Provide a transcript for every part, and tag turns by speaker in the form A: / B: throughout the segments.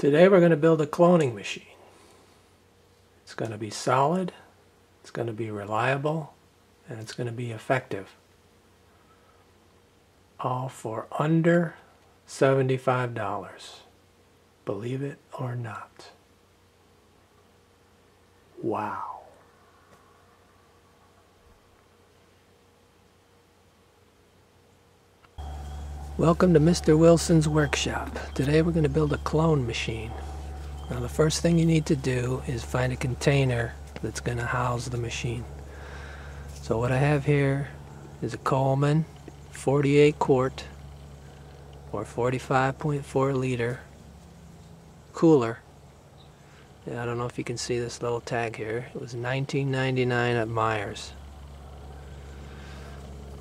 A: Today we're going to build a cloning machine. It's going to be solid, it's going to be reliable, and it's going to be effective. All for under $75. Believe it or not. Wow. Welcome to Mr. Wilson's workshop. Today we're going to build a clone machine. Now the first thing you need to do is find a container that's going to house the machine. So what I have here is a Coleman 48 quart or 45.4 liter cooler. I don't know if you can see this little tag here. It was $19.99 at Myers.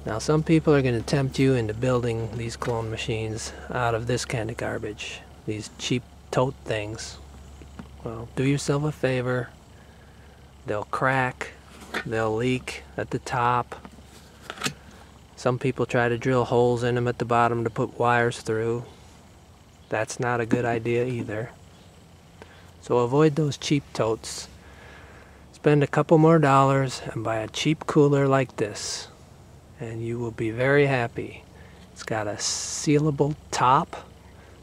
A: Now some people are going to tempt you into building these clone machines out of this kind of garbage, these cheap tote things. Well, do yourself a favor. They'll crack, they'll leak at the top. Some people try to drill holes in them at the bottom to put wires through. That's not a good idea either. So avoid those cheap totes. Spend a couple more dollars and buy a cheap cooler like this, and you will be very happy. It's got a sealable top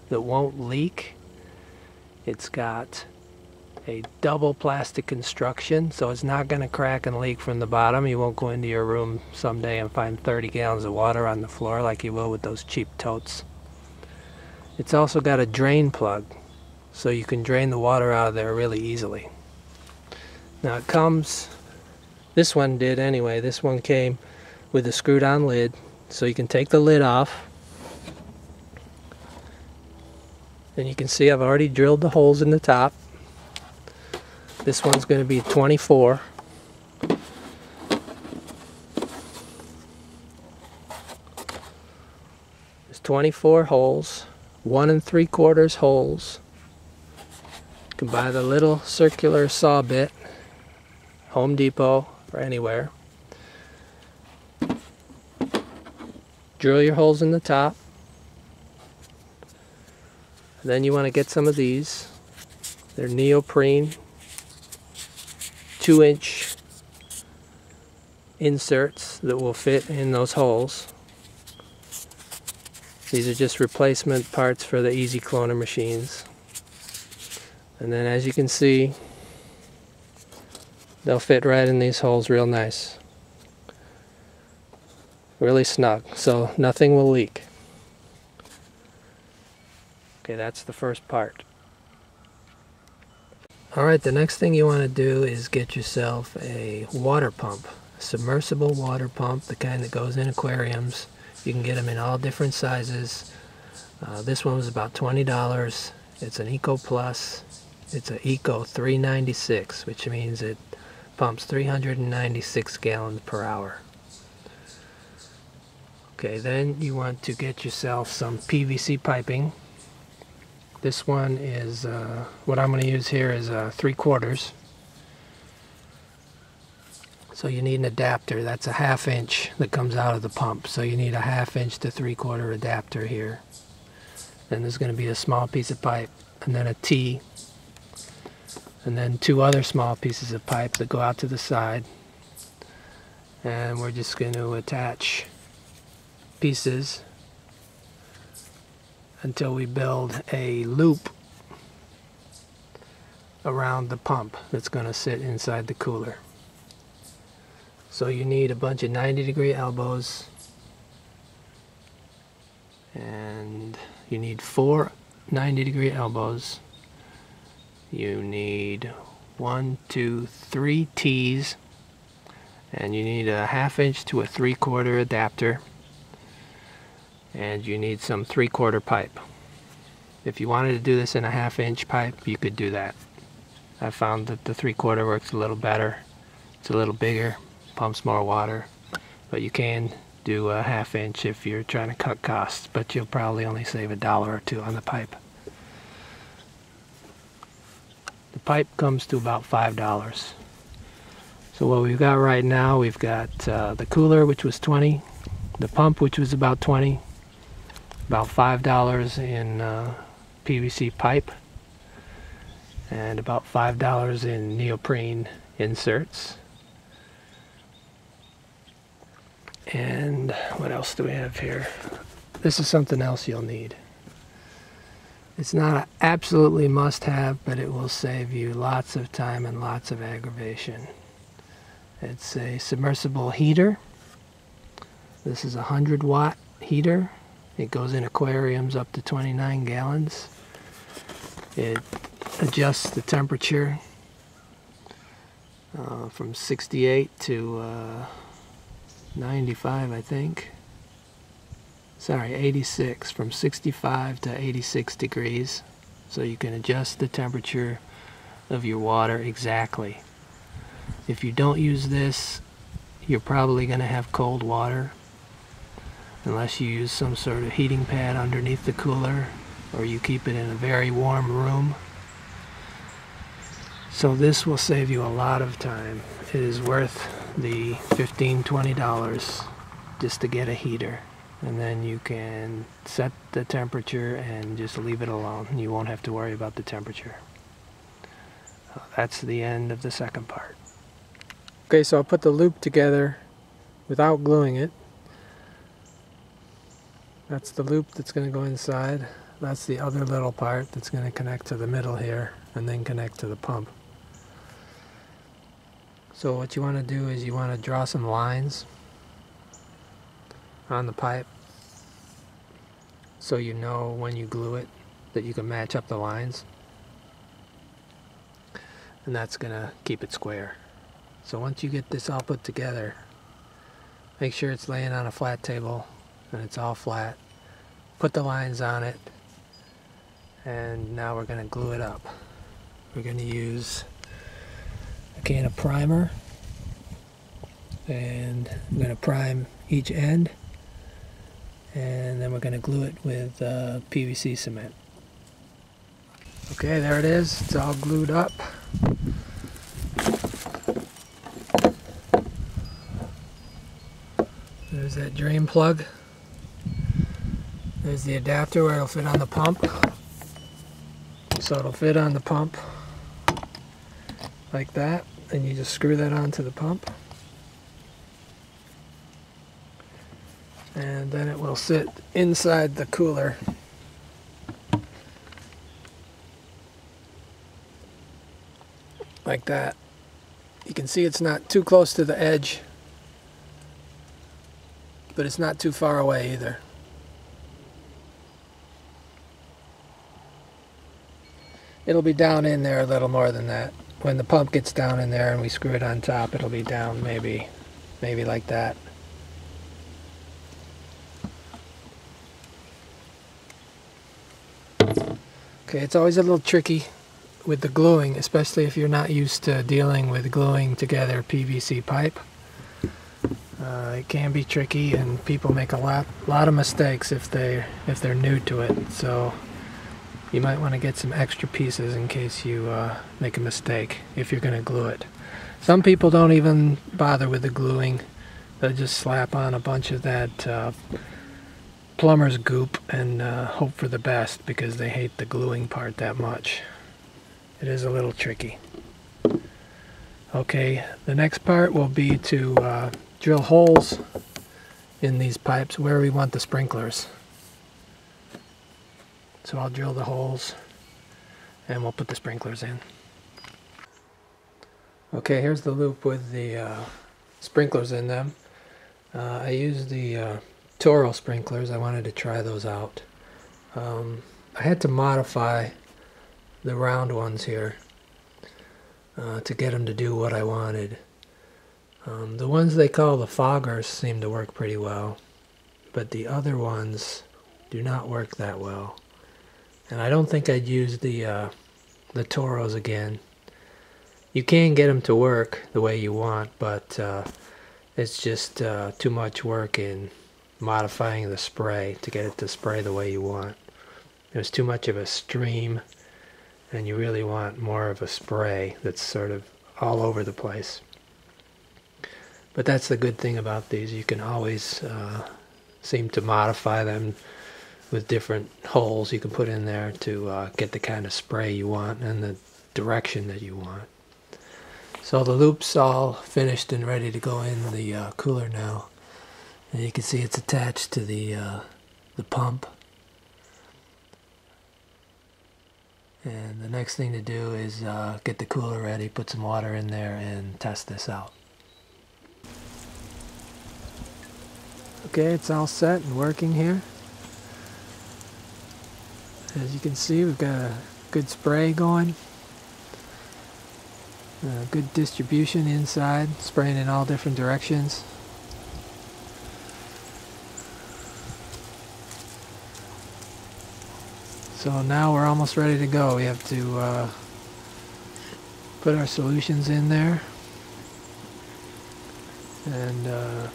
A: that won't leak. It's got a double plastic construction, so it's not going to crack and leak from the bottom. You won't go into your room someday and find 30 gallons of water on the floor like you will with those cheap totes. It's also got a drain plug, so you can drain the water out of there really easily. Now it comes, this one did anyway, this one came with a screwed on lid, so you can take the lid off. And you can see I've already drilled the holes in the top. This one's going to be 24. There's 24 holes, 1 3/4 holes. You can buy the little circular saw bit, Home Depot or anywhere. Drill your holes in the top. And then you want to get some of these. They're neoprene 2-inch inserts that will fit in those holes. These are just replacement parts for the Easy Cloner machines. And then as you can see, they'll fit right in these holes real nice. Really snug, so nothing will leak. Okay, that's the first part. Alright, the next thing you want to do is get yourself a water pump. A submersible water pump, the kind that goes in aquariums. You can get them in all different sizes. This one was about $20. It's an Eco Plus. It's an Eco 396, which means it pumps 396 gallons per hour. Okay, then you want to get yourself some PVC piping. This one is, what I'm going to use here is 3/4. So you need an adapter. That's a 1/2 inch that comes out of the pump. So you need a 1/2 inch to 3/4 adapter here. Then there's going to be a small piece of pipe, and then a T, and then 2 other small pieces of pipe that go out to the side. And we're just going to attach pieces until we build a loop around the pump that's going to sit inside the cooler. So you need a bunch of 90-degree elbows, and you need 4 90-degree elbows. You need 1, 2, 3 T's, and you need a 1/2 inch to a 3/4 adapter. And you need some 3/4 pipe. If you wanted to do this in a 1/2 inch pipe, you could do that. I found that the 3/4 works a little better. It's a little bigger, pumps more water, but you can do a 1/2 inch if you're trying to cut costs, but you'll probably only save $1 or $2 on the pipe. The pipe comes to about $5. So what we've got right now, we've got the cooler, which was $20, the pump, which was about $20, about $5 in PVC pipe, and about $5 in neoprene inserts. And what else do we have here? This is something else you'll need. It's not an absolutely must-have, but it will save you lots of time and lots of aggravation. It's a submersible heater. This is a 100-watt heater. It goes in aquariums up to 29 gallons. It adjusts the temperature from 68 to 95, I think. Sorry, 86, from 65 to 86 degrees. So you can adjust the temperature of your water exactly. If you don't use this, you're probably going to have cold water, unless you use some sort of heating pad underneath the cooler, or you keep it in a very warm room. So this will save you a lot of time. It is worth the $15–20 just to get a heater. And then you can set the temperature and just leave it alone. You won't have to worry about the temperature. That's the end of the second part. Okay, so I'll put the loop together without gluing it. That's the loop that's going to go inside. That's the other little part that's going to connect to the middle here and then connect to the pump. So what you want to do is you want to draw some lines on the pipe so you know when you glue it that you can match up the lines, and that's gonna keep it square. So once you get this all put together, make sure it's laying on a flat table and it's all flat. Put the lines on it, and now we're gonna glue it up. We're gonna use a can of primer, and I'm gonna prime each end, and then we're going to glue it with PVC cement. Okay, there it is. It's all glued up. There's that drain plug. There's the adapter where it'll fit on the pump. So it'll fit on the pump like that, and you just screw that onto the pump. And then it will sit inside the cooler. Like that. You can see it's not too close to the edge, but it's not too far away either. It'll be down in there a little more than that. When the pump gets down in there and we screw it on top, it'll be down maybe like that. Okay, it's always a little tricky with the gluing, especially if you're not used to dealing with gluing together PVC pipe. It can be tricky, and people make a lot of mistakes if they're new to it. So you might want to get some extra pieces in case you make a mistake if you're going to glue it. Some people don't even bother with the gluing. They'll just slap on a bunch of that plumber's goop and hope for the best because they hate the gluing part that much. It is a little tricky. Okay, the next part will be to drill holes in these pipes where we want the sprinklers. So I'll drill the holes and we'll put the sprinklers in. Okay, here's the loop with the sprinklers in them. I used the Toro sprinklers. I wanted to try those out. I had to modify the round ones here to get them to do what I wanted. The ones they call the foggers seem to work pretty well, but the other ones do not work that well. And I don't think I'd use the Toros again. You can get them to work the way you want, but it's just too much work in modifying the spray to get it to spray the way you want. There's too much of a stream, and you really want more of a spray that's sort of all over the place. But that's the good thing about these. You can always seem to modify them with different holes you can put in there to get the kind of spray you want, and direction that you want. So the loop's all finished and ready to go in the cooler now. And you can see it's attached to the pump. And the next thing to do is get the cooler ready, put some water in there, and test this out. Okay, it's all set and working here. As you can see, we've got a good spray going. Good distribution inside, spraying in all different directions. So now we're almost ready to go. We have to put our solutions in there and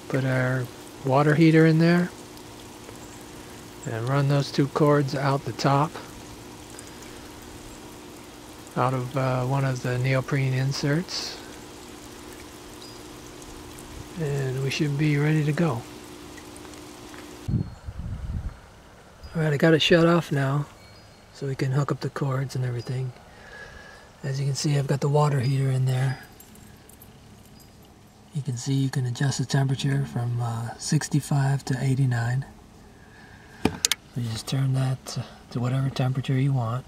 A: put our water heater in there and run those two cords out the top out of one of the neoprene inserts, and we should be ready to go. Alright, I got it shut off now so we can hook up the cords and everything. As you can see, I've got the water heater in there. You can see you can adjust the temperature from 65 to 89. You just turn that to whatever temperature you want.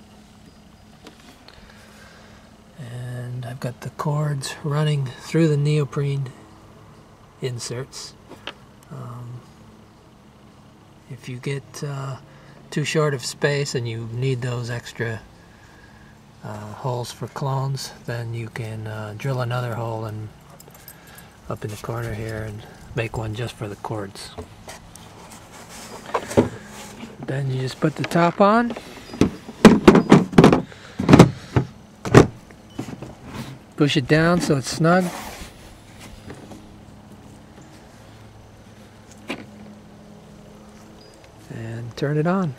A: And I've got the cords running through the neoprene inserts. If you get too short of space and you need those extra holes for clones, then you can drill another hole and up in the corner here and make one just for the cords. Then you just put the top on. Push it down so it's snug. And turn it on.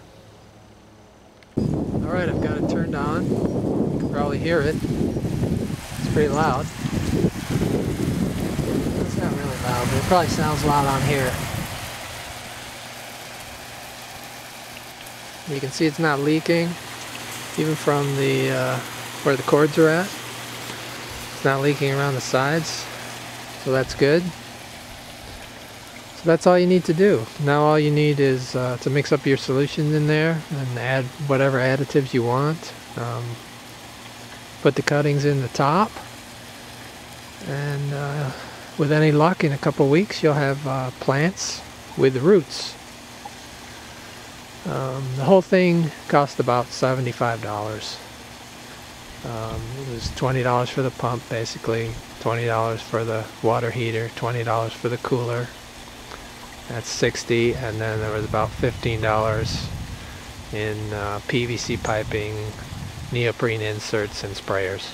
A: Alright, I've got it turned on. You can probably hear it. It's pretty loud. It's not really loud, but it probably sounds loud on here. You can see it's not leaking, even from the where the cords are at. It's not leaking around the sides, so that's good. So that's all you need to do. Now all you need is to mix up your solutions in there and add whatever additives you want. Put the cuttings in the top, and with any luck, in a couple weeks you'll have plants with roots. The whole thing cost about $75. It was $20 for the pump, basically, $20 for the water heater, $20 for the cooler. That's $60, and then there was about $15 in PVC piping, neoprene inserts, and sprayers.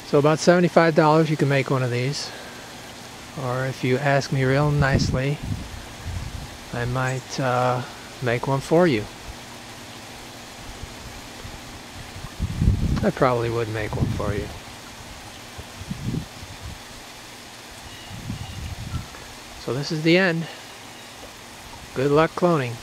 A: So about $75 you can make one of these. Or if you ask me real nicely, I might make one for you. I probably would make one for you. So this is the end. Good luck cloning.